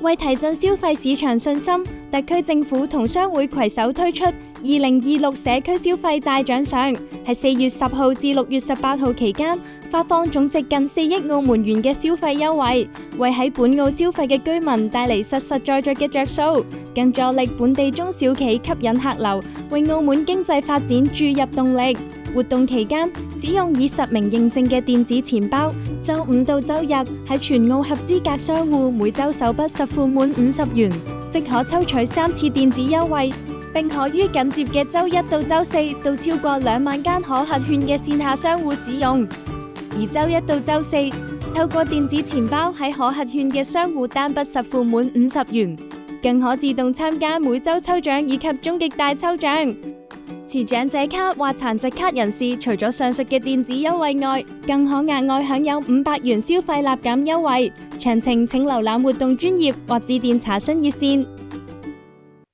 為提振消費市場信心，特區政府同商會攜手推出2026社區消費大獎賞，喺4月10號至6月18號期間，發放總值近4億澳門元嘅消費優惠，為喺本澳消費嘅居民帶嚟實實在在嘅着數，更助力本地中小企吸引客流，為澳門經濟發展注入動力。活動期間，使用已實名認證嘅電子錢包，周五到周日喺全澳合資格商戶每周首筆實付滿50元，即可抽取3次電子優惠，並可於緊接嘅周一到周四到超過2萬間可核券嘅線下商戶使用。而周一到周四，透過電子錢包喺可核券嘅商戶單筆實付滿50元，更可自動參加每周抽獎以及終極大抽獎。持長者卡或殘疾卡人士，除咗上述嘅電子優惠外，更可額外享有500元消費立減優惠。詳情請瀏覽活動專頁或致電查詢熱線。